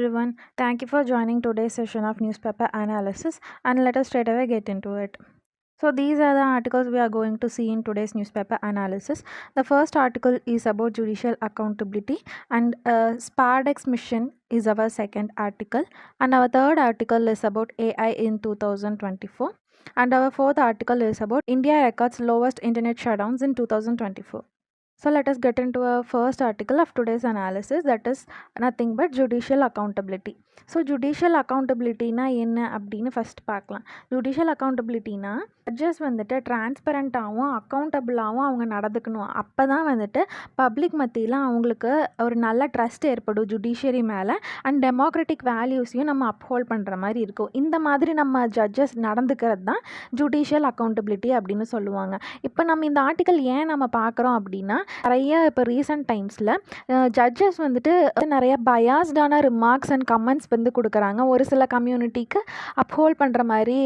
everyone. Thank you for joining today's session of newspaper analysis, and let us straight away get into it. So these are the articles we are going to see in today's newspaper analysis. The first article is about judicial accountability, and Spardex mission is our second article, and our third article is about AI in 2024, and our fourth article is about India records lowest internet shutdowns in 2024. So let us get into our first article of today's analysis, that is nothing but judicial accountability. So judicial அக்கௌண்டபிலிட்டினா என்ன அப்படின்னு first பார்க்கலாம். Judicial அக்கௌண்டபிலிட்டினா judges வந்துட்டு டிரான்ஸ்பரண்ட்டாகவும் அக்கௌண்டபிளாகவும் அவங்க நடந்துக்கணும். அப்போ தான் வந்துட்டு பப்ளிக் மத்தியில் அவங்களுக்கு ஒரு நல்ல ட்ரஸ்ட் ஏற்படும் ஜுடிஷியரி மேலே, அண்ட் டெமோக்ராட்டிக் வேல்யூஸையும் நம்ம அப்ஹோல்ட் பண்ணுற மாதிரி இருக்கும். இந்த மாதிரி நம்ம ஜட்ஜஸ் நடந்துக்கிறது தான் ஜுடிஷியல் அக்கௌண்டபிலிட்டி அப்படின்னு சொல்லுவாங்க. இப்போ நம்ம இந்த ஆர்டிக்கல் ஏன் நம்ம பார்க்குறோம் அப்படின்னா, நிறைய இப்போ ரீசன்ட் டைம்ஸில் ஜட்ஜஸ் வந்துட்டு நிறைய பயாஸ்டான ரிமார்க்ஸ் அண்ட் கமெண்ட்ஸ் வந்து கொடுக்குறாங்க. ஒரு சில கம்யூனிட்டிக்கு அப்ஹோல்ட் பண்ணுற மாதிரி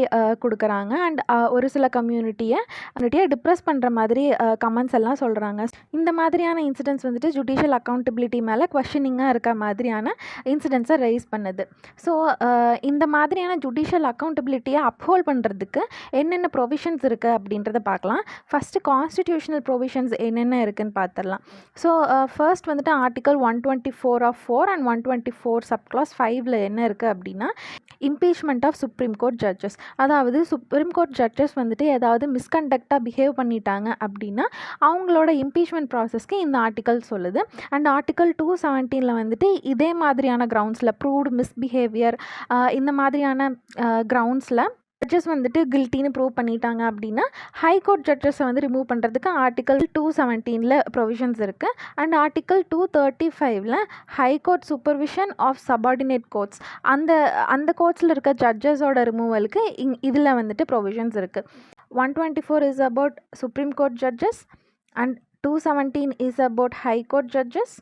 கொடுக்குறாங்க, அண்ட் ஒரு சில கம்யூனிட்டியை டிப்ரெஸ் பண்ணுற மாதிரி கமெண்ட்ஸ் எல்லாம் சொல்கிறாங்க. இந்த மாதிரியான இன்சிடென்ட்ஸ் வந்துட்டு ஜுடிஷியல் அக்கௌண்டபிலிட்டி மேலே கொஸ்டினிங்காக இருக்க மாதிரியான இன்சிடென்ட்ஸை ரைஸ் பண்ணுது. ஸோ இந்த மாதிரியான ஜுடிஷியல் அக்கௌண்டபிலிட்டியை அப்ஹோல்ட் பண்ணுறதுக்கு என்னென்ன ப்ரொவிஷன்ஸ் இருக்குது அப்படின்றத பார்க்கலாம். ஃபஸ்ட்டு கான்ஸ்டிடியூஷனல் ப்ரொவிஷன்ஸ் என்னென்ன இருக்குதுன்னு பார்த்துடலாம். ஸோ ஃபர்ஸ்ட் வந்துட்டு ஆர்டிக்கல் 124 ஆஃப் 4 அண்ட் 124 சப்க்ளாஸ் 5ல் என்ன இருக்குது அப்படின்னா, impeachment of supreme court judges. அதாவது சுப்ரீம் கோர்ட் ஜட்ஜஸ் வந்துட்டு ஏதாவது மிஸ்கண்டக்டாக பிஹேவ் பண்ணிட்டாங்க அப்படின்னா அவங்களோட இம்பீச்மெண்ட் ப்ராசஸ்க்கு இந்த ஆர்டிக்கல் சொல்லுது. அண்ட் ஆர்டிக்கல் 217 வந்துட்டு இதே மாதிரியான கிரவுண்ட்ஸில் ப்ரூவ்டு மிஸ்பிஹேவியர் இந்த மாதிரியான கிரவுண்ட்ஸில் ஜட்ஜஸ் வந்துட்டு கில்ட்டின்னு ப்ரூவ் பண்ணிட்டாங்க அப்படின்னா ஹைகோர்ட் ஜட்ஜஸை வந்து ரிமூவ் பண்ணுறதுக்கு ஆர்டிக்கல் 217 ப்ரொவிஷன்ஸ் இருக்குது. And article 235 high court supervision of subordinate courts, அந்த கோர்ட்ஸில் இருக்க ஜட்ஜஸோட ரிமூவலுக்கு இதில் வந்துட்டு ப்ரொவிஷன்ஸ் இருக்குது. 124 is about Supreme court judges, and 217 is about high court judges,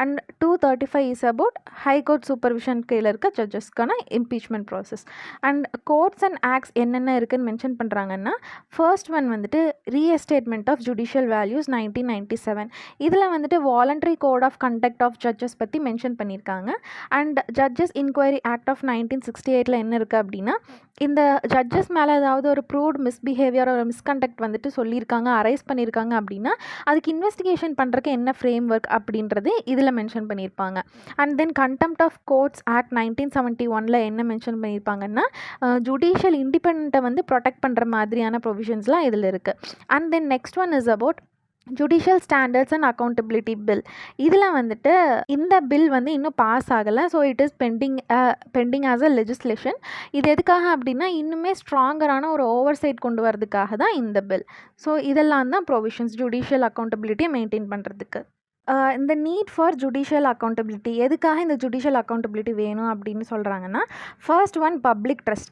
and 235 is about high court supervision கீழே இருக்க ஜட்ஜஸ்க்கான impeachment process. And courts and acts என்னென்ன இருக்குதுன்னு மென்ஷன் பண்ணுறாங்கன்னா, ஃபர்ஸ்ட் ஒன் வந்துட்டு ரீஎஸ்டேட்மெண்ட் ஆஃப் ஜுடிஷியல் வேல்யூஸ் 1997. இதில் வந்துட்டு voluntary code of conduct of judges பற்றி மென்ஷன் பண்ணியிருக்காங்க. And judges inquiry act of 1968 என்ன இருக்குது அப்படின்னா, இந்த ஜட்ஜஸ் மேலே ஏதாவது ஒரு ப்ரூவ்ட் மிஸ்பிஹேவியர் ஒரு மிஸ்கண்டக்ட் வந்துட்டு சொல்லியிருக்காங்க, அரைஸ் பண்ணியிருக்காங்க அப்படின்னா அதுக்கு இன்வெஸ்டிகேஷன் பண்ணுறதுக்கு என்ன ஃப்ரேம் ஒர்க் அப்படின்றது இதில் மென்ஷன் பண்ணியிருப்பாங்க. And then contempt of courts act 1971 என்ன மென்ஷன் பண்ணியிருப்பாங்கன்னா, ஜுடிஷியல் இண்டிபெண்டன்ட்டை வந்து ப்ரொடெக்ட் பண்ணுற மாதிரியான ப்ரொவிஷன்ஸ்லாம் இதில் இருக்குது. And then next one is about judicial standards and accountability bill. இதில் வந்துட்டு இந்த பில் வந்து இன்னும் பாஸ் ஆகலை. So it is bending as a legislation. இது எதுக்காக அப்படின்னா, இன்னுமே ஸ்ட்ராங்கரான ஒரு ஓவர் சைட் கொண்டு வரதுக்காக தான் இந்த பில். ஸோ இதெல்லாம் தான் ப்ரொவிஷன்ஸ் ஜுடிஷியல் அக்கௌண்டபிலிட்டியை மெயின்டைன் பண்ணுறதுக்கு. இந்த நீட் ஃபார் ஜுடிஷியல் அக்கௌண்டபிலிட்டி, எதுக்காக இந்த ஜுடிஷியல் அக்கௌண்டபிலிட்டி வேணும் அப்படின்னு சொல்கிறாங்கன்னா, ஃபர்ஸ்ட் ஒன் பப்ளிக் ட்ரஸ்ட்.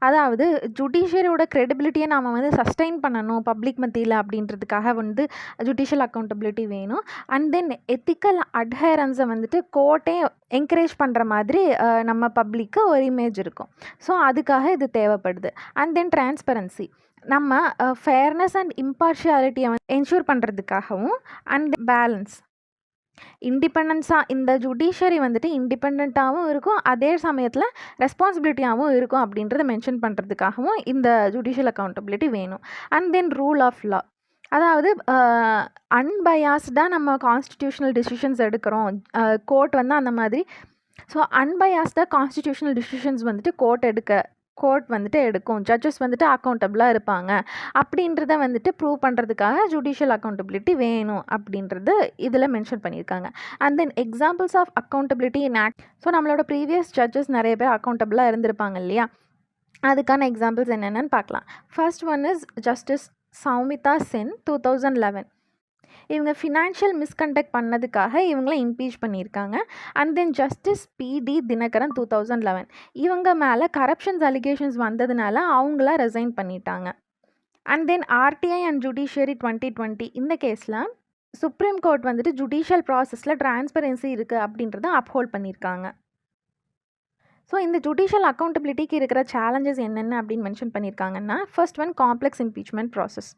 அதாவது ஜுடிஷியரியோட க்ரெடிபிலிட்டியை நாம் வந்து சஸ்டெயின் பண்ணணும் பப்ளிக் மத்தியில் அப்படின்றதுக்காக வந்து ஜுடிஷியல் அக்கௌண்டபிலிட்டி வேணும். அண்ட் தென் எத்திக்கல் அட்ஹரன்ஸை வந்துட்டு கோர்ட்டே என்கரேஜ் பண்ணுற மாதிரி நம்ம பப்ளிக்கு ஒரு இமேஜ் இருக்கும். ஸோ அதுக்காக இது தேவைப்படுது. அண்ட் தென் டிரான்ஸ்பரன்சி, நம்ம ஃபேர்னஸ் அண்ட் இம்பார்ஷியாலிட்டியை வந்து என்ஷூர் பண்ணுறதுக்காகவும், அண்ட் பேலன்ஸ் இண்டிபெண்டன்ஸாக இந்த ஜுடிஷியரி வந்துட்டு இண்டிபெண்ட்டாகவும் இருக்கும், அதே சமயத்தில் ரெஸ்பான்சிபிலிட்டியாகவும் இருக்கும் அப்படின்றத மென்ஷன் பண்ணுறதுக்காகவும் இந்த ஜுடிஷியல் அக்கௌண்டபிலிட்டி வேணும். And then rule of law, அதாவது அன்பயாஸ்டாக நம்ம கான்ஸ்டிடியூஷனல் டிசிஷன்ஸ் எடுக்கிறோம், கோர்ட் வந்து அந்த மாதிரி. ஸோ அன்பயாஸ்டாக கான்ஸ்டிடியூஷனல் டிசிஷன்ஸ் வந்துட்டு கோர்ட் வந்துட்டு எடுக்கும், ஜட்ஜஸ் வந்துட்டு அக்கௌண்டபிளாக இருப்பாங்க அப்படின்றத வந்துட்டு ப்ரூவ் பண்ணுறதுக்காக ஜுடிஷியல் அக்கௌண்டபிலிட்டி வேணும் அப்படின்றது இதில் மென்ஷன் பண்ணியிருக்காங்க. And then examples of accountability in act. So நம்மளோட ப்ரீவியஸ் ஜட்ஜஸ் நிறைய பேர் அக்கௌண்டபிளாக இருந்திருப்பாங்க இல்லையா, அதுக்கான எக்ஸாம்பிள்ஸ் என்னென்னு பார்க்கலாம். First one is justice Soumitra Sen 2011. இவங்க ஃபினான்ஷியல் மிஸ்கண்டக்ட் பண்ணதுக்காக இவங்களை இம்பீச் பண்ணியிருக்காங்க. And then justice PD Dinakaran 2011, இவங்க மேலே கரப்ஷன்ஸ் அலிகேஷன்ஸ் வந்ததுனால அவங்கள ரிசைன் பண்ணிட்டாங்க. And then RTI and judiciary 2020, இந்த கேஸில் சுப்ரீம் கோர்ட் வந்துட்டு ஜுடிஷியல் ப்ராசஸில் டிரான்ஸ்பரன்சி இருக்குது அப்படின்றத அப்ஹோல்ட் பண்ணியிருக்காங்க. ஸோ இந்த ஜுடிஷியல் அக்கௌண்டபிலிட்டிக்கு இருக்கிற சேலஞ்சஸ் என்னென்ன அப்படின்னு மென்ஷன் பண்ணியிருக்காங்கன்னா, first one complex impeachment process.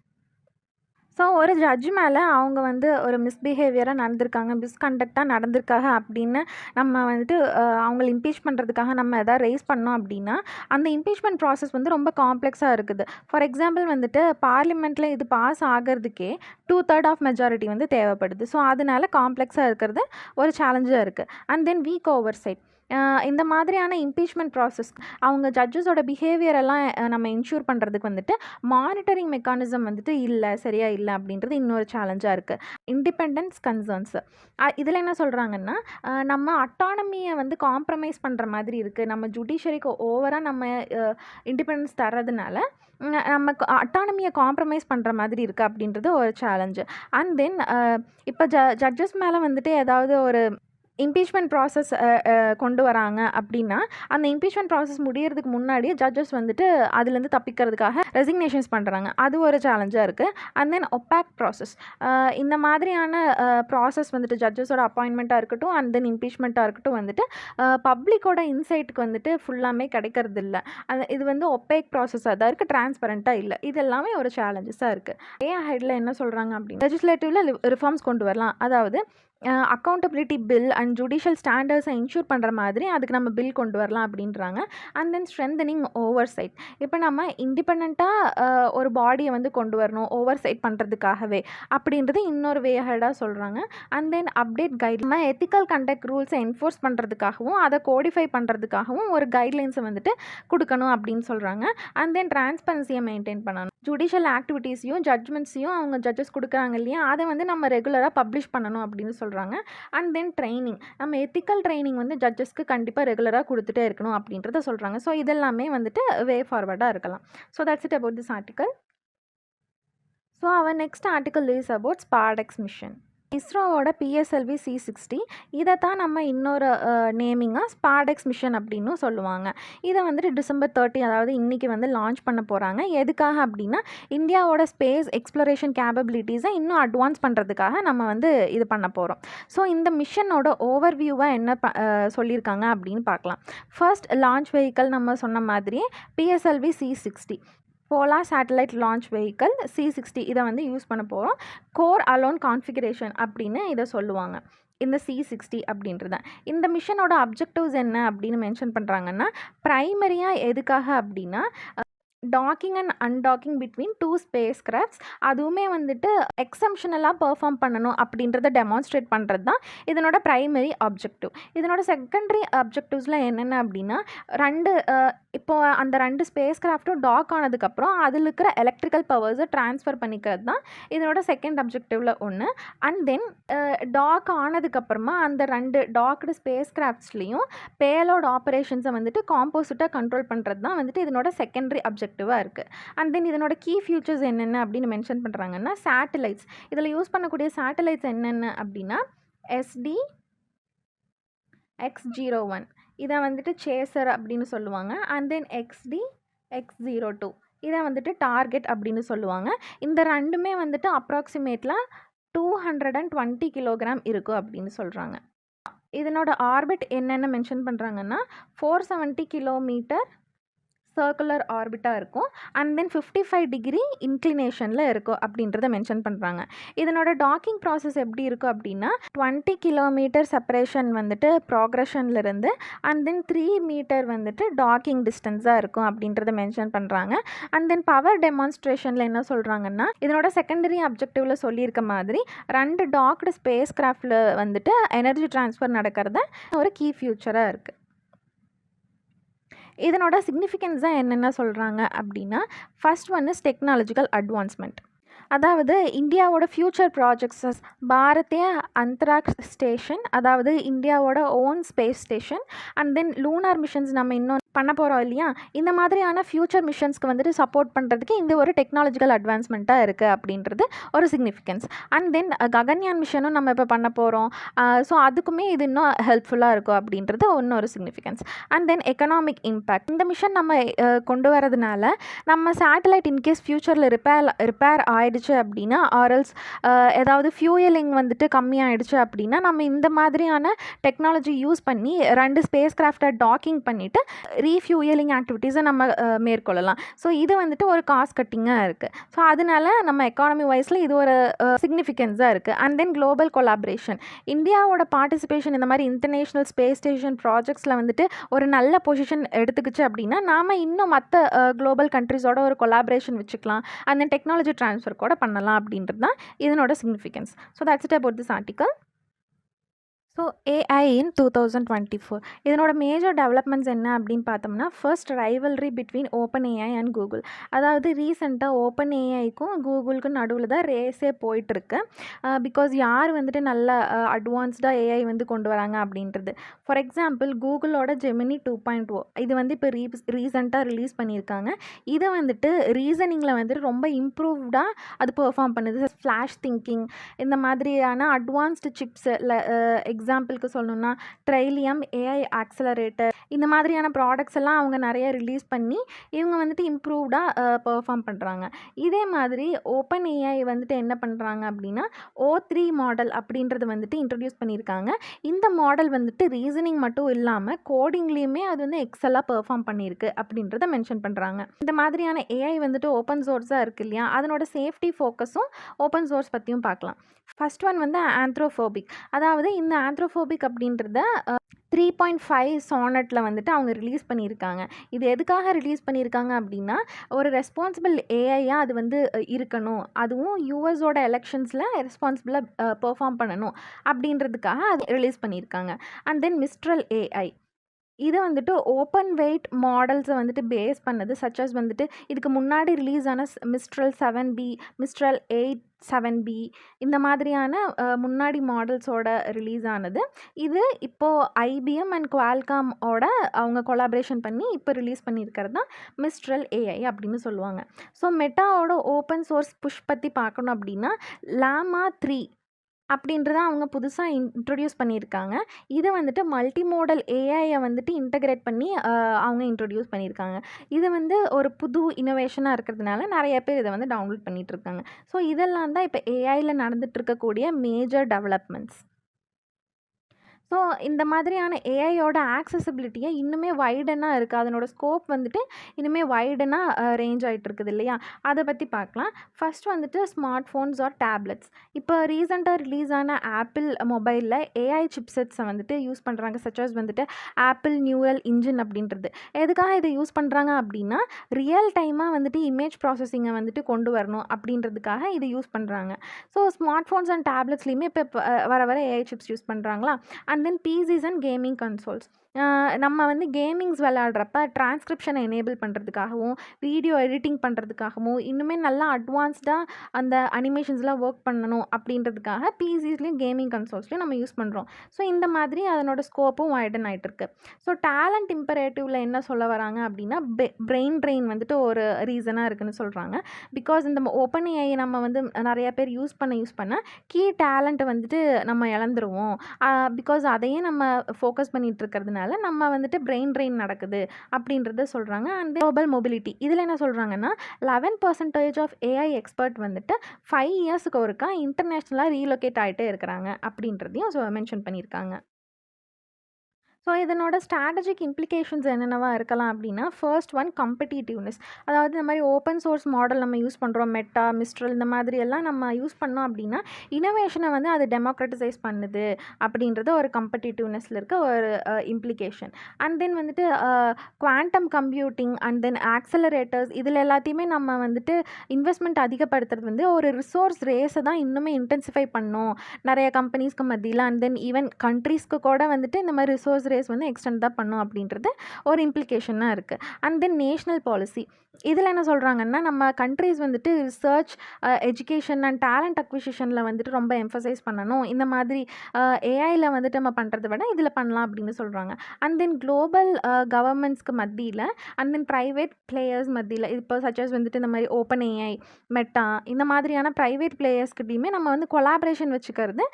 So ஒரு ஜட்ஜ் மேலே அவங்க வந்து ஒரு மிஸ்பிஹேவியராக நடந்திருக்காங்க, மிஸ்கண்டக்டாக நடந்திருக்காங்க அப்படின்னு நம்ம வந்துட்டு அவங்கள இம்பீச் பண்ணுறதுக்காக நம்ம எதாவது ரைஸ் பண்ணோம் அப்படின்னா அந்த இம்பீச்மெண்ட் ப்ராசஸ் வந்து ரொம்ப காம்ப்ளெக்ஸாக இருக்குது. ஃபார் எக்ஸாம்பிள் வந்துட்டு பார்லிமெண்ட்டில் இது பாஸ் ஆகிறதுக்கே 2/3 ஆஃப் மெஜாரிட்டி வந்து தேவைப்படுது. ஸோ அதனால காம்ப்ளெக்ஸாக இருக்கிறது ஒரு சேலஞ்சாக இருக்குது. And then weak oversight. இந்த மாதிரியான இம்பீச்மெண்ட் ப்ராசஸ் அவங்க ஜட்ஜஸோட பிஹேவியரெல்லாம் நம்ம இன்ஷூர் பண்ணுறதுக்கு வந்துட்டு மானிட்டரிங் மெக்கானிசம் வந்துட்டு சரியாக இல்லை அப்படின்றது இன்னொரு சேலஞ்சாக இருக்குது. இண்டிபெண்டன்ஸ் கன்சர்ன்ஸு இதில் என்ன சொல்கிறாங்கன்னா நம்ம அட்டானமியை வந்து காம்ப்ரமைஸ் பண்ணுற மாதிரி இருக்குது. நம்ம ஜுடிஷியரிக்கு ஓவராக நம்ம இண்டிபெண்டன்ஸ் தர்றதுனால நமக்கு அட்டானமியை காம்ப்ரமைஸ் பண்ணுற மாதிரி இருக்குது அப்படின்றது ஒரு சேலஞ்சு. அண்ட் தென் இப்போ ஜட்ஜஸ் மேலே வந்துட்டு ஏதாவது ஒரு இம்பீச்மெண்ட் ப்ராசஸ் கொண்டு வராங்க அப்படின்னா அந்த இம்பீச்மெண்ட் ப்ராசஸ் முடியறதுக்கு முன்னாடியே ஜட்ஜஸ் வந்துட்டு அதுலேருந்து தப்பிக்கிறதுக்காக ரெசிக்னேஷன்ஸ் பண்ணுறாங்க. அது ஒரு சேலஞ்சாக இருக்குது. And then opaque process. இந்த மாதிரியான ப்ராசஸ் வந்துட்டு ஜட்ஜஸோட அப்பாயின்மெண்ட்டாக இருக்கட்டும் அண்ட் தென் இம்பீச்மெண்ட்டாக இருக்கட்டும் வந்துட்டு பப்ளிக்கோட இன்சைட்டுக்கு வந்துட்டு ஃபுல்லாமே கிடைக்கிறது இல்லை. இது வந்து ஒப்பேக் ப்ராசஸாக தான் இருக்குது, டிரான்ஸ்பரண்ட்டாக இல்லை. இது எல்லாமே ஒரு சேலஞ்சஸாக இருக்குது. ஹெட்டில் என்ன சொல்கிறாங்க அப்படின்னா லெஜிஸ்லேட்டிவில் ரிஃபார்ம்ஸ் கொண்டு வரலாம். அதாவது அக்கௌண்டபிலிட்டி பில் அண்ட் ஜுடிஷியல் ஸ்டாண்டர்ட்ஸை இன்ஷூர் பண்ணுற மாதிரி அதுக்கு நம்ம பில் கொண்டு வரலாம் அப்படின்றாங்க. And then strengthening oversight. இப்போ நம்ம இண்டிபெண்ட்டாக ஒரு பாடியை வந்து கொண்டு வரணும் ஓவர் சைட் பண்ணுறதுக்காகவே அப்படின்றது இன்னொரு வே ஹெடாக சொல்கிறாங்க. And then update guide. நம்ம எத்திக்கல் கண்டக்ட் ரூல்ஸை என்ஃபோர்ஸ் பண்ணுறதுக்காகவும் அதை கோடிஃபை பண்ணுறதுக்காகவும் ஒரு கைட்லைன்ஸை வந்துட்டு கொடுக்கணும் அப்படின்னு சொல்கிறாங்க. அண்ட் தென் டிரான்ஸ்பரன்சியை மெயின்டைன் பண்ணணும். ஜுடிஷியல் ஆக்டிவிட்டீஸையும் ஜட்மெண்ட்ஸையும் அவங்க ஜட்ஜஸ் கொடுக்குறாங்க இல்லையா, அதை வந்து நம்ம ரெகுலராக பப்ளிஷ் பண்ணணும் அப்படின்னு சொல்கிறாங்க. And then training. நம்ம எத்திக்கல் ட்ரைனிங் வந்து ஜட்ஜஸ்க்கு கண்டிப்பாக ரெகுலராக கொடுத்துட்டே இருக்கணும் அப்படின்றத சொல்கிறாங்க. ஸோ இதெல்லாமே வந்துட்டு வே ஃபார்வர்டாக இருக்கலாம். So that's it about this article. So our next article is about SpaDeX mission. இஸ்ரோவோட PSLV C60 இதை தான் நம்ம இன்னொரு நேமிங்காக ஸ்பார்டெக்ஸ் மிஷன் அப்படின்னு சொல்லுவாங்க. இதை வந்துட்டு December 30 அதாவது இன்றைக்கி வந்து லான்ச் பண்ண போகிறாங்க. எதுக்காக அப்படின்னா இந்தியாவோட ஸ்பேஸ் எக்ஸ்ப்ளோரேஷன் கேப்பபிலிட்டிஸை இன்னும் அட்வான்ஸ் பண்ணுறதுக்காக நம்ம வந்து இது பண்ண போகிறோம். ஸோ இந்த மிஷனோட ஓவர்வியூவாக என்ன சொல்லியிருக்காங்க அப்படின்னு பார்க்கலாம். ஃபர்ஸ்ட் லான்ச் வெஹிக்கல் நம்ம சொன்ன மாதிரியே PSLV C60 polar satellite launch vehicle C60 இதை வந்து யூஸ் பண்ண போகிறோம். கோர் அலோன் கான்ஃபிகரேஷன் அப்படின்னு இதை சொல்லுவாங்க இந்த C60 அப்படின்றத. இந்த மிஷனோட அப்ஜெக்டிவ்ஸ் என்ன அப்படின்னு மென்ஷன் பண்ணுறாங்கன்னா ப்ரைமரியாக எதுக்காக அப்படின்னா docking and undocking between 2 space crafts அதுவுமே வந்துட்டு எக்ஸம்ஷனலாக பெர்ஃபார்ம் பண்ணணும் அப்படின்றத டெமான்ஸ்ட்ரேட் பண்ணுறது தான் இதனோட ப்ரைமரி ஆப்ஜெக்டிவ். இதனோட செகண்டரி ஆப்ஜெக்டிவ்ஸில் என்னென்ன அப்படின்னா இப்போது அந்த 2 ஸ்பேஸ் கிராஃப்ட்டும் டாக் ஆனதுக்கப்புறம் அதில் இருக்கிற எலக்ட்ரிக்கல் பவர்ஸை ட்ரான்ஸ்ஃபர் பண்ணிக்கிறது தான் இதனோட செகண்ட் ஆப்ஜெக்டிவில் ஒன்று. அண்ட் தென் டாக் ஆனதுக்கப்புறமா அந்த 2 டாக்டு ஸ்பேஸ் கிராஃப்ட்ஸ்லேயும் பேலோட் ஆப்ரேஷன்ஸை வந்துட்டு காம்போசிட்டாக கண்ட்ரோல் பண்ணுறது தான் வந்துட்டு இதனோட செகண்டரி ஆப்ஜெக்டிவாக இருக்குது. அண்ட் தென் இதனோட கீ ஃபியூச்சர்ஸ் என்னென்ன அப்படின்னு மென்ஷன் பண்ணுறாங்கன்னா சேட்டலைட்ஸ். இதில் யூஸ் பண்ணக்கூடிய சேட்டலைட்ஸ் என்னென்ன அப்படின்னா SDX-01 இதை வந்துட்டு சேசர் அப்படின்னு சொல்லுவாங்க. அண்ட் தென் XDX-02 இதை வந்துட்டு டார்கெட் அப்படின்னு சொல்லுவாங்க. இந்த ரெண்டுமே வந்துட்டு அப்ராக்சிமேட்லாம் 220 கிலோகிராம் இருக்கும் அப்படின்னு சொல்கிறாங்க. இதனோட ஆர்பிட் என்னென்ன மென்ஷன் பண்ணுறாங்கன்னா 470 கிலோமீட்டர் சர்க்குலர் ஆர்பிட்டாக இருக்கும். அண்ட் தென் 55 டிகிரி இன்க்ளினேஷனில் இருக்கும் அப்படின்றத மென்ஷன் பண்ணுறாங்க. இதனோட டாக்கிங் ப்ராசஸ் எப்படி இருக்கும் அப்படின்னா 20 கிலோமீட்டர் செப்பரேஷன் வந்துட்டு ப்ராக்ரெஷன்லேருந்து அண்ட் தென் 3 மீட்டர் வந்துட்டு டாக்கிங் டிஸ்டன்ஸாக இருக்கும் அப்படின்றத மென்ஷன் பண்ணுறாங்க. அண்ட் தென் பவர் டெமான்ஸ்ட்ரேஷனில் என்ன சொல்கிறாங்கன்னா இதனோட செகண்டரி அப்ஜெக்டிவில் சொல்லியிருக்க மாதிரி 2 டாக்டு ஸ்பேஸ் கிராஃப்டில் வந்துட்டு எனர்ஜி ட்ரான்ஸ்ஃபர் நடக்கிறத ஒரு கீ ஃபியூச்சராக இருக்குது. இதனோட சிக்னிஃபிகன்ஸ் தான் என்னென்ன சொல்கிறாங்க அப்படின்னா first one is technological advancement. அதாவது இந்தியாவோட future projects Bharatiya Antariksh station அதாவது இந்தியாவோட own space station and then lunar missions நம்ம இன்னும் பண்ண போகிறோம் இல்லையா, இந்த மாதிரியான ஃப்யூச்சர் மிஷன்ஸ்க்கு வந்துட்டு சப்போர்ட் பண்ணுறதுக்கு இந்த ஒரு டெக்னாலஜிக்கல் அட்வான்ஸ்மெண்ட்டாக இருக்குது அப்படின்றது ஒரு சிக்னிஃபிகன்ஸ். அண்ட் தென் ககன்யான் மிஷனும் நம்ம இப்போ பண்ண போகிறோம். ஸோ அதுக்குமே இது இன்னும் ஹெல்ப்ஃபுல்லாக இருக்கும் அப்படின்றது இன்னொரு significance. And then economic impact. இந்த மிஷன் நம்ம கொண்டு வரதுனால நம்ம சேட்டலைட் இன்கேஸ் ஃப்யூச்சரில் ரிப்பேர் ஆகிடுச்சு அப்படின்னா ஆர்எல்ஸ் ஏதாவது ஃபியூயலிங் வந்துட்டு கம்மியாகிடுச்சு அப்படின்னா நம்ம இந்த மாதிரியான டெக்னாலஜி யூஸ் பண்ணி 2 ஸ்பேஸ் கிராஃப்டை டாக்கிங் பண்ணிவிட்டு ரீஃப்யூயலிங் ஆக்டிவிட்டீஸை நம்ம மேற்கொள்ளலாம். ஸோ இது வந்துட்டு ஒரு காஸ்ட் கட்டிங்காக இருக்குது. ஸோ அதனால நம்ம எக்கானமி வைஸில் இது ஒரு சிக்னிஃபிகன்ஸாக இருக்குது. அண்ட் தென் குளோபல் கொலாபரேஷன், இந்தியாவோட பார்ட்டிசிபேஷன் இந்த மாதிரி இன்டர்நேஷ்னல் ஸ்பேஸ் ஸ்டேஷன் ப்ராஜெக்ட்ஸில் வந்துட்டு ஒரு நல்ல பொசிஷன் எடுத்துக்கிச்சு அப்படின்னா நாம் இன்னும் மற்ற குளோபல் கண்ட்ரிஸோட ஒரு கொலாபரேஷன் வச்சுக்கலாம், அந்த டெக்னாலஜி ட்ரான்ஸ்ஃபர் கூட பண்ணலாம் அப்படின்றது தான் இதனோட significance. So that's it about this article. So AI இன் 2024 இதனோட மேஜர் டெவலப்மெண்ட்ஸ் என்ன அப்படின்னு பார்த்தோம்னா, first rivalry between open AI and Google. அதாவது ரீசெண்டாக ஓப்பன் ஏஐக்கும் கூகுளுக்கும் நடுவில் தான் ரேஸே போயிட்டுருக்கு. பிகாஸ் யார் வந்துட்டு நல்ல அட்வான்ஸ்டாக ஏஐ வந்து கொண்டு வராங்க அப்படின்றது. ஃபார் எக்ஸாம்பிள் கூகுளோட ஜெமினி 2.0 இது வந்து இப்போ ரீசெண்டாக ரிலீஸ் பண்ணியிருக்காங்க. இதை வந்துட்டு ரீசனிங்கில் வந்துட்டு ரொம்ப இம்ப்ரூவ்டாக அது பெர்ஃபார்ம் பண்ணுது. ஃப்ளாஷ் திங்கிங் இந்த மாதிரியான அட்வான்ஸ்டு சிப்ஸ் எக்ஸாம்பிளுக்கு சொல்லணும்னா ட்ரைலியம் ஏஐ ஆக்சலரேட்டர் இந்த மாதிரியான ப்ராடக்ட்ஸ் எல்லாம் அவங்க நிறைய ரிலீஸ் பண்ணி இவங்க வந்துட்டு இம்ப்ரூவ்டாக பெர்ஃபார்ம் பண்ணுறாங்க. இதே மாதிரி ஓப்பன் ஏஐ வந்துட்டு என்ன பண்ணுறாங்க அப்படின்னா O3 மாடல் அப்படின்றது வந்துட்டு இன்ட்ரடியூஸ் பண்ணியிருக்காங்க. இந்த மாடல் வந்துட்டு ரீசனிங் மட்டும் இல்லாமல் கோடிங்லேயுமே அது வந்து எக்ஸலாக பெர்ஃபார்ம் பண்ணியிருக்கு அப்படின்றத மென்ஷன் பண்ணுறாங்க. இந்த மாதிரியான ஏஐ வந்துட்டு ஓப்பன் சோர்ஸாக இருக்குது இல்லையா, அதனோட சேஃப்டி ஃபோக்கஸும் ஓப்பன் சோர்ஸ் பற்றியும் பார்க்கலாம். ஃபர்ஸ்ட் ஒன் வந்து ஆந்த்ரோஃபோபிக். அதாவது இந்த ஆந்த்ரோஃபோபிக் அப்படின்றத 3.5 சானட்டில் வந்துட்டு அவங்க ரிலீஸ் பண்ணியிருக்காங்க. இது எதுக்காக ரிலீஸ் பண்ணியிருக்காங்க அப்படின்னா, ஒரு ரெஸ்பான்சிபிள் ஏஐயாக அது வந்து இருக்கணும், அதுவும் யூஎஸோட எலெக்ஷன்ஸில் ரெஸ்பான்சிபிளாக பெர்ஃபார்ம் பண்ணணும் அப்படின்றதுக்காக அது ரிலீஸ் பண்ணியிருக்காங்க. அண்ட் தென் மிஸ்ட்ரல் ஏஐ இது வந்துட்டு ஓப்பன் வெயிட் மாடல்ஸை வந்துட்டு பேஸ் பண்ணது. சச்சஸ் வந்துட்டு இதுக்கு முன்னாடி ரிலீஸ் ஆன மிஸ்ட்ரல் 7B, மிஸ்ட்ரல் 8-7B இந்த மாதிரியான முன்னாடி மாடல்ஸோட ரிலீஸ் ஆனது. இது இப்போது ஐபிஎம் அண்ட் குவால்காமோட அவங்க கொலாபரேஷன் பண்ணி இப்போ ரிலீஸ் பண்ணியிருக்கிறது தான் மிஸ்ட்ரல் ஏஐ அப்படின்னு சொல்லுவாங்க. ஸோ மெட்டாவோட ஓப்பன் சோர்ஸ் புஷ் பற்றி பார்க்கணும் அப்படின்னா லாமா 3 அப்படின்றத அவங்க புதுசாக இன்ட்ரடியூஸ் பண்ணியிருக்காங்க. இதை வந்துட்டு மல்டிமோடல் ஏஐயை வந்துட்டு இன்டகிரேட் பண்ணி அவங்க இன்ட்ரடியூஸ் பண்ணியிருக்காங்க. இது வந்து ஒரு புது இனோவேஷனாக இருக்கிறதுனால நிறைய பேர் இதை வந்து டவுன்லோட் பண்ணிகிட்ருக்காங்க. ஸோ இதெல்லாம் தான் இப்போ ஏஐயில் நடந்துட்டு இருக்கக்கூடிய மேஜர் டெவலப்மெண்ட்ஸ். ஸோ இந்த மாதிரியான ஏஐயோட ஆக்சசிபிலிட்டியை இன்னுமே வைடனாக இருக்குது, அதனோட ஸ்கோப் வந்துட்டு இன்னுமே வைடனாக ரேஞ்ச் ஆகிட்டு இருக்குது இல்லையா, அதை பற்றி பார்க்கலாம். ஃபர்ஸ்ட் வந்துட்டு ஸ்மார்ட் ஃபோன்ஸ் ஆர் டேப்லெட்ஸ். இப்போ ரீசெண்டாக ரிலீஸ் ஆன ஆப்பிள் மொபைலில் ஏஐ சிப்செட்ஸை வந்துட்டு யூஸ் பண்ணுறாங்க. சச்சஸ் வந்துட்டு ஆப்பிள் நியூரல் இன்ஜின் அப்படின்றது. எதுக்காக இதை யூஸ் பண்ணுறாங்க அப்படின்னா ரியல் டைமாக வந்துட்டு இமேஜ் ப்ராசஸிங்கை வந்துட்டு கொண்டு வரணும் அப்படின்றதுக்காக இது யூஸ் பண்ணுறாங்க. ஸோ ஸ்மார்ட் ஃபோன்ஸ் அண்ட் டேப்லெட்ஸ்லேயுமே இப்போ வர வர ஏஐ சிப்ஸ் யூஸ் பண்ணுறாங்களா. And then PCs and gaming consoles. நம்ம வந்து கேமிங்ஸ் விளையாடுறப்ப டிரான்ஸ்கிரிப்ஷனை எனேபிள் பண்ணுறதுக்காகவும் வீடியோ எடிட்டிங் பண்ணுறதுக்காகவும் இன்னுமே நல்லா அட்வான்ஸ்டாக அந்த அனிமேஷன்ஸ்லாம் ஒர்க் பண்ணணும் அப்படின்றதுக்காக PCஸ்லேயும் கேமிங் கன்சோல்ஸ்லையும் நம்ம யூஸ் பண்ணுறோம். ஸோ இந்த மாதிரி அதனோட ஸ்கோப்பும் வைடன் ஆகிட்டு இருக்கு. ஸோ டேலண்ட் இம்பரேட்டிவில் என்ன சொல்ல வராங்க அப்படின்னா பிரெயின் ட்ரெயின் வந்துட்டு ஒரு ரீசனாக இருக்குதுன்னு சொல்கிறாங்க. பிகாஸ் இந்த ஓப்பன் ஏஐ நம்ம வந்து நிறைய பேர் யூஸ் பண்ண கீ டேலண்ட்டை வந்துட்டு நம்ம இழந்துருவோம். பிகாஸ் அதையே நம்ம ஃபோக்கஸ் பண்ணிகிட்டு இருக்கிறதுனால நம்ம வந்துட்டு பிரெயின் ட்ரெயின் நடக்குது அப்படின்றத சொல்கிறாங்க. அண்ட் குளோபல் மொபிலிட்டி இதில் என்ன சொல்கிறாங்கன்னா 11% ஆஃப் ஏஐ எக்ஸ்பர்ட் வந்துட்டு 5 இயர்ஸுக்கு ஒருக்கா இன்டர்நேஷ்னலாக ரீலொகேட் ஆகிட்டே இருக்கிறாங்க அப்படின்றதையும் மென்ஷன் பண்ணியிருக்காங்க. ஸோ இதனோட ஸ்ட்ராட்டஜிக் இம்ப்ளிகேஷன்ஸ் என்னென்னவா இருக்கலாம் அப்படின்னா, ஃபர்ஸ்ட் ஒன் காம்படிட்டிவ்னஸ். அதாவது இந்த மாதிரி ஓப்பன் சோர்ஸ் மாடல் நம்ம யூஸ் பண்ணுறோம், மெட்டா, மிஸ்ட்ரல் இந்த மாதிரி எல்லாம் நம்ம யூஸ் பண்ணோம் அப்படின்னா இனோவேஷனை வந்து அது டெமோக்ரட்டிசைஸ் பண்ணுது அப்படின்றது ஒரு காம்படிட்டிவ்னஸில் இருக்க ஒரு இம்ப்ளிகேஷன். அண்ட் தென் வந்துட்டு quantum computing and then accelerators இதில் எல்லாத்தையுமே நம்ம வந்துட்டு இன்வெஸ்ட்மெண்ட் அதிகப்படுத்துறது வந்து ஒரு ரிசோர்ஸ் ரேஸை தான் இன்னுமே இன்டென்சிஃபை பண்ணோம் நிறைய கம்பெனிஸ்க்கு மத்தியில். அண்ட் தென் ஈவன் கண்ட்ரீஸ்க்கு கூட வந்துட்டு இந்த மாதிரி ரிசோர்ஸ் ரேஸ் வந்து எக்ஸ்டெண்ட் தான் பண்ணும் அப்படின்றது ஒரு இம்ப்ளிகேஷனாக இருக்குது. அண்ட் தென் நேஷ்னல் பாலிசி இதில் என்ன சொல்கிறாங்கன்னா, நம்ம கண்ட்ரீஸ் வந்துட்டு ரிசர்ச், எஜுகேஷன் அண்ட் டேலண்ட் அக்விசிஷனில் வந்துட்டு ரொம்ப எம்ஃபசைஸ் பண்ணணும். இந்த மாதிரி ஏஐயில் வந்துட்டு நம்ம பண்ணுறதை விட இதில் பண்ணலாம் அப்படின்னு சொல்கிறாங்க. அண்ட் தென் குளோபல் கவர்மெண்ட்ஸ்க்கு மத்தியில் அண்ட் தென் ப்ரைவேட் பிளேயர்ஸ் மத்தியில் இப்போ சச்சஸ் வந்துட்டு இந்த மாதிரி ஓப்பன் ஏஐ, மெட்டா இந்த மாதிரியான ப்ரைவேட் பிளேயர்ஸ்கிட்டையுமே நம்ம வந்து கொலாபரேஷன் வச்சுக்கிறது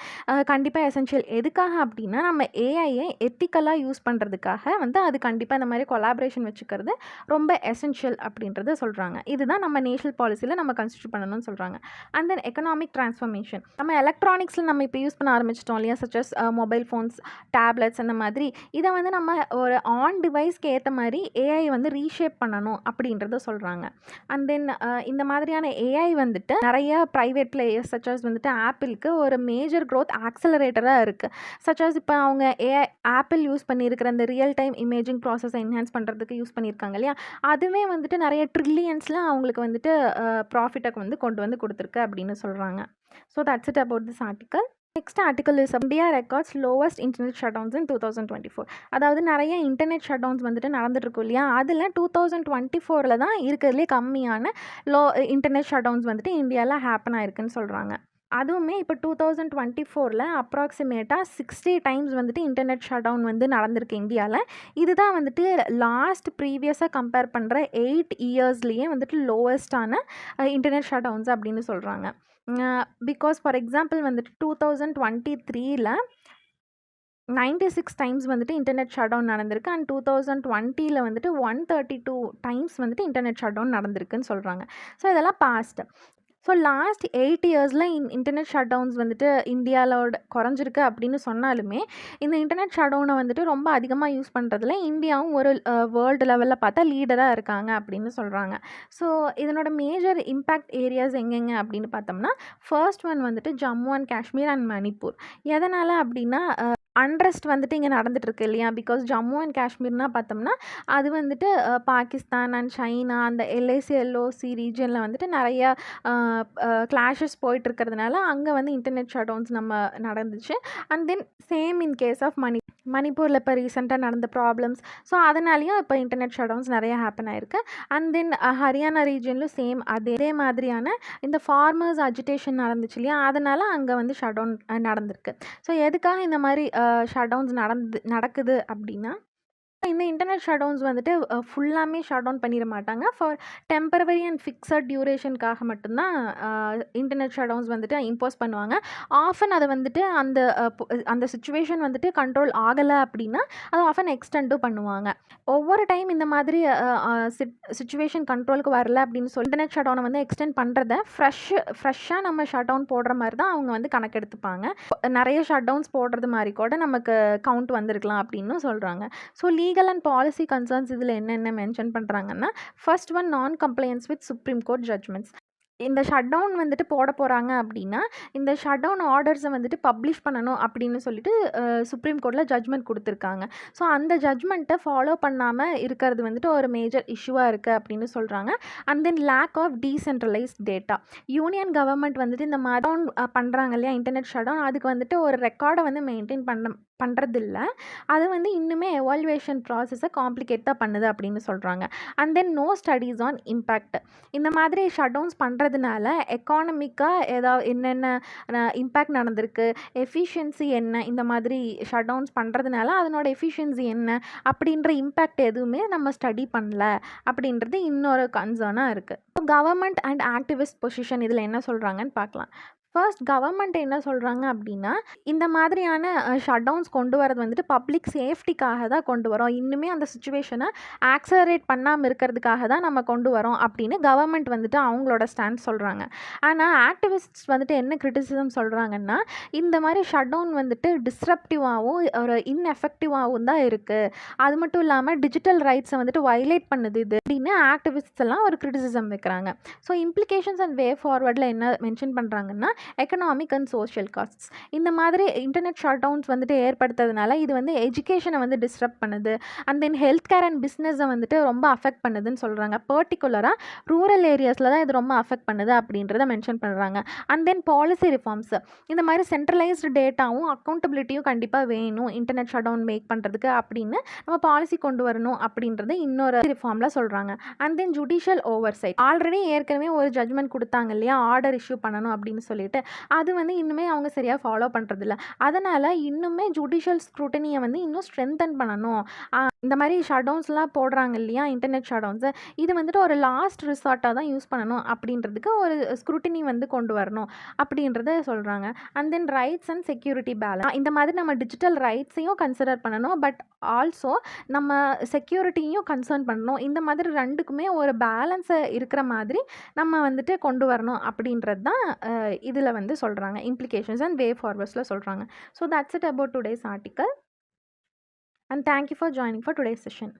கண்டிப்பாக எசென்ஷியல். எதுக்காக அப்படின்னா நம்ம ஏஐயை எத்திக்கலாக ஈஸியாக யூஸ் பண்ணுறதுக்காக வந்து அது கண்டிப்பாக இந்த மாதிரி கொலாபரேஷன் வச்சுக்கிறது ரொம்ப எசென்ஷியல் அப்படின்றத சொல்கிறாங்க. இதுதான் நம்ம நேஷனல் பாலிசியில் நம்ம கன்சிடர் பண்ணணும்னு சொல்கிறாங்க. And then economic transformation. நம்ம எலக்ட்ரானிக்ஸில் நம்ம இப்போ யூஸ் பண்ண ஆரம்பிச்சிட்டோம் இல்லையா, சச்சஸ் மொபைல் ஃபோன்ஸ், டேப்லெட்ஸ் அந்த மாதிரி. இதை வந்து நம்ம ஒரு ஆன் டிவைஸ்க்கு ஏற்ற மாதிரி ஏஐ வந்து ரீஷேப் பண்ணணும் அப்படின்றத சொல்கிறாங்க. அண்ட் தென் இந்த மாதிரியான ஏஐ வந்துட்டு நிறைய ப்ரைவேட் பிளேயர்ஸ் சச்சஸ் வந்துட்டு ஆப்பிளுக்கு ஒரு மேஜர் க்ரோத் ஆக்சலரேட்டராக இருக்குது. சச்சஸ் இப்போ அவங்க ஆப்பிள் யூஸ் பண்ணியிருக்கிற அந்த ரியல் டைம் இமேஜிங் ப்ராசஸை என்ஹான்ஸ் பண்ணுறதுக்கு யூஸ் பண்ணியிருக்காங்க இல்லையா, அதுவே வந்துட்டு நிறைய ட்ரில்லியன்ஸில் அவங்களுக்கு வந்துட்டு ப்ராஃபிட்டை வந்து கொண்டு வந்து கொடுத்துருக்கு அப்படின்னு சொல்கிறாங்க. So that's it about this article. Next article is India records lowest internet shutdowns in 2024. அதாவது நிறைய இன்டர்நெட் ஷட் டவுன்ஸ் வந்துட்டு நடந்துட்டுருக்கும் இல்லையா, அதில் 2024 தான் இருக்கிறதுலே கம்மியான இன்டர்நெட் ஷட் டவுன்ஸ் வந்துட்டு இந்தியாவில் ஹேப்பன் ஆயிருக்குன்னு சொல்கிறாங்க. அதுவுமே இப்போ 2024 அப்ராக்சிமேட்டாக 60 டைம்ஸ் வந்துட்டு இன்டர்நெட் ஷட் டவுன் வந்து நடந்திருக்கு இந்தியாவில். இதுதான் வந்துட்டு லாஸ்ட் ப்ரீவியஸாக கம்பேர் பண்ணுற 8 இயர்ஸ்லேயே வந்துட்டு லோவஸ்டான இன்டர்நெட் ஷட் டவுன்ஸ் அப்படின்னு சொல்கிறாங்க. பிகாஸ் ஃபார் எக்ஸாம்பிள் வந்துட்டு 2023 96 டைம்ஸ் வந்துட்டு இன்டர்நெட் ஷட் டவுன் நடந்திருக்கு. அண்ட் 2020 வந்துட்டு 132 டைம்ஸ் வந்துட்டு இன்டர்நெட் ஷட் டவுன் நடந்திருக்குன்னு சொல்கிறாங்க. ஸோ இதெல்லாம் பாஸ்ட். ஸோ லாஸ்ட் 8 இயர்ஸில் இன்டர்நெட் ஷட் டவுன்ஸ் வந்துட்டு இந்தியாவோட குறைஞ்சிருக்கு அப்படின்னு சொன்னாலுமே இந்த இன்டர்நெட் ஷட் டவுனை வந்துட்டு ரொம்ப அதிகமாக யூஸ் பண்ணுறதுல இந்தியாவும் ஒரு வேர்ல்டு லெவலில் பார்த்தா லீடராக இருக்காங்க அப்படின்னு சொல்கிறாங்க. ஸோ இதனோட மேஜர் இம்பேக்ட் ஏரியாஸ் எங்கெங்க அப்படின்னு பார்த்தோம்னா, ஃபர்ஸ்ட் ஒன் வந்துட்டு ஜம்மு அண்ட் காஷ்மீர் அண்ட் மணிப்பூர். எதனால் அப்படின்னா அன்ரெஸ்ட் வந்துட்டு இங்கே நடந்துகிட்ருக்கு இல்லையா, பிகாஸ் ஜம்மு அண்ட் காஷ்மீர்னால் பார்த்தோம்னா அது வந்துட்டு பாகிஸ்தான் அண்ட் சைனா அந்த எல்ஐசி ரீஜனில் வந்துட்டு நிறையா கிளாஷஸ் போயிட்டுருக்கிறதுனால அங்கே வந்து இன்டர்நெட் ஷட் டவுன்ஸ் நம்ம நடந்துச்சு. And then same in case of மணிப்பூரில் இப்போ ரீசெண்டாக நடந்த ப்ராப்ளம்ஸ். ஸோ அதனாலேயும் இப்போ இன்டர்நெட் ஷட் டவுன்ஸ் நிறையா ஹேப்பன் ஆயிருக்கு. அண்ட் தென் ஹரியானா ரீஜன்லையும் சேம் அதே மாதிரியான இந்த ஃபார்மர்ஸ் அஜிடேஷன் நடந்துச்சு இல்லையா, அதனால் அங்கே வந்து ஷட் டவுன் நடந்திருக்கு. ஸோ எதுக்காக இந்த மாதிரி ஷட் டவுன்ஸ் நடக்குது அப்படின்னா, இந்த இன்டர்நெட் ஷட் டவுன்ஸ் வந்துட்டு ஃபுல்லாமே ஷட் டவுன் பண்ணிட மாட்டாங்க. ஃபார் டெம்பரவரி அண்ட் ஃபிக்ஸட் டியூரேஷனுக்காக மட்டும்தான் இன்டர்நெட் ஷட் டவுன்ஸ் வந்துட்டு இம்போஸ் பண்ணுவாங்க. ஆஃபன் அதை வந்துட்டு அந்த சுச்சுவேஷன் வந்துட்டு கண்ட்ரோல் ஆகலை அப்படின்னா அதை ஆஃபன் எக்ஸ்டெண்டும் பண்ணுவாங்க. ஒவ்வொரு டைம் இந்த மாதிரி சுச்சுவேஷன் கண்ட்ரோலுக்கு வரல அப்படின்னு சொல்லி இன்டர்நெட் ஷட் டவுனை வந்து எக்ஸ்டெண்ட் பண்ணுறத ஃப்ரெஷ்ஷாக நம்ம ஷட் டவுன் போடுற மாதிரி தான் அவங்க வந்து கணக்கெடுத்துப்பாங்க. நிறைய ஷட் டவுன்ஸ் போடுறது மாதிரி கூட நமக்கு கவுண்ட் வந்திருக்கலாம் அப்படின்னு சொல்கிறாங்க. So legal and policy concerns இதில் என்னென்ன மென்ஷன் பண்ணுறாங்கன்னா, ஃபர்ஸ்ட் ஒன் நான் compliance with supreme court judgements. இந்த ஷட் டவுன் வந்துட்டு போட போகிறாங்க அப்படின்னா இந்த ஷட் டவுன் ஆர்டர்ஸை வந்துட்டு பப்ளிஷ் பண்ணணும் அப்படின்னு சொல்லிட்டு சுப்ரீம் கோர்ட்டில் ஜட்ஜ்மெண்ட் கொடுத்துருக்காங்க. ஸோ அந்த ஜட்ஜ்மெண்ட்டை ஃபாலோ பண்ணாமல் இருக்கிறது வந்துட்டு ஒரு மேஜர் இஷ்யூவாக இருக்குது அப்படின்னு சொல்கிறாங்க. And then lack of decentralized data. Union government வந்துட்டு இந்த மாதிரி டவுன் பண்ணுறாங்க இல்லையா இன்டர்நெட் ஷட் டவுன், அதுக்கு வந்துட்டு ஒரு ரெக்கார்டை வந்து மெயின்டைன் பண்ணுறதில்ல. அது வந்து இன்னுமே எவால்வேஷன் ப்ராசஸை காம்ப்ளிகேட் தான் பண்ணுது அப்படின்னு சொல்கிறாங்க. And then no studies on impact. இந்த மாதிரி ஷட் டவுன்ஸ் பண்ணுறதுனால எக்கானமிக்காக ஏதாவது என்னென்ன இம்பேக்ட் நடந்திருக்கு, எஃபிஷியன்சி என்ன, இந்த மாதிரி ஷட் டவுன்ஸ் பண்ணுறதுனால அதனோட எஃபிஷியன்சி என்ன அப்படின்ற இம்பேக்ட் எதுவுமே நம்ம ஸ்டடி பண்ணல அப்படின்றது இன்னொரு கன்சர்னாக இருக்குது. கவர்மெண்ட் அண்ட் ஆக்டிவிஸ்ட் பொசிஷன் இதில் என்ன சொல்கிறாங்கன்னு பார்க்கலாம். ஃபர்ஸ்ட் கவர்மெண்ட் என்ன சொல்கிறாங்க அப்படின்னா, இந்த மாதிரியான ஷட் டவுன்ஸ் கொண்டு வரது வந்துட்டு பப்ளிக் சேஃப்டிக்காக தான் கொண்டு வரோம், இன்னுமே அந்த சுச்சுவேஷனை ஆக்சலரேட் பண்ணாமல் இருக்கிறதுக்காக தான் நம்ம கொண்டு வரோம் அப்படின்னு கவர்மெண்ட் வந்துட்டு அவங்களோட ஸ்டாண்ட் சொல்கிறாங்க. ஆனால் ஆக்டிவிஸ்ட்ஸ் வந்துட்டு என்ன கிரிட்டிசிசம் சொல்கிறாங்கன்னா, இந்த மாதிரி ஷட் டவுன் வந்துட்டு டிஸ்ரப்டிவாகவும் ஒரு இன்எஃபெக்டிவாகவும் தான் இருக்குது, அது மட்டும் இல்லாமல் டிஜிட்டல் ரைட்ஸை வந்துட்டு வயலேட் பண்ணுது இது அப்படின்னு ஆக்டிவிஸ்ட்ஸ் எல்லாம் ஒரு கிரிட்டிசிசம் வைக்கிறாங்க. ஸோ இம்ப்ளிகேஷன்ஸ் அண்ட் வே ஃபார்வர்டில் என்ன மென்ஷன் பண்ணுறாங்கன்னா, எக்கனாமிக் அண்ட் சோஷியல் காஸ்ட்ஸ். இந்த மாதிரி இன்டர்நெட் ஷட் டவுன்ஸ் வந்துட்டு ஏற்படுத்துறதுனால இது வந்து எஜுகேஷனை வந்து டிஸ்டர்ப் பண்ணுது. And then health care and பிஸ்னஸை வந்துட்டு ரொம்ப அஃபெக்ட் பண்ணுதுன்னு சொல்கிறாங்க. பர்டிகுலராக ரூரல் ஏரியாஸில் தான் இது ரொம்ப அஃபெக்ட் பண்ணுது அப்படின்றத மென்ஷன் பண்ணுறாங்க. And then policy reforms. இந்த மாதிரி சென்ட்ரலைஸ்டு டேட்டாவும் அக்கௌண்டபிலிட்டியும் கண்டிப்பாக வேணும் இன்டர்நெட் ஷட் டவுன் மேக் பண்ணுறதுக்கு அப்படின்னு நம்ம பாலிசி கொண்டு வரணும் அப்படின்றது இன்னொரு ரிஃபார்மில் சொல்கிறாங்க. And then judicial oversight. Already ஏற்கனவே ஒரு ஜட்ஜ்மெண்ட் கொடுத்தாங்க இல்லையா, ஆர்டர் இஷ்யூ பண்ணணும் அப்படின்னு சொல்லிட்டு சொல்லிட்டு அது வந்து இன்னுமே அவங்க சரியாக ஃபாலோ பண்ணுறதில்ல. அதனால் இன்னுமே ஜுடிஷியல் ஸ்க்ரூட்டனியை வந்து இன்னும் ஸ்ட்ரென்தன் பண்ணணும். இந்த மாதிரி ஷட்டவுன்ஸ்லாம் போடுறாங்க இல்லையா, இன்டர்நெட் ஷட்டவுன்ஸு, இது வந்துட்டு ஒரு லாஸ்ட் ரிசார்ட்டாக தான் யூஸ் பண்ணணும் அப்படின்றதுக்கு ஒரு ஸ்க்ரூட்டினி வந்து கொண்டு வரணும் அப்படின்றத சொல்கிறாங்க. And then rights and security balance, இந்த மாதிரி நம்ம டிஜிட்டல் ரைட்ஸையும் கன்சிடர் பண்ணணும், பட் ஆல்சோ நம்ம செக்யூரிட்டியும் கன்சர்ன் பண்ணணும். இந்த மாதிரி ரெண்டுக்குமே ஒரு பேலன்ஸை இருக்கிற மாதிரி நம்ம வந்துட்டு கொண்டு வரணும் அப்படின்றது தான் இதில் வந்து சொல்கிறாங்க. இம்ப்ளிகேஷன்ஸ் அண்ட் வே ஃபார்வர்ட்ஸில் சொல்கிறாங்க. So that's it about today's article. And thank you for joining for today's session.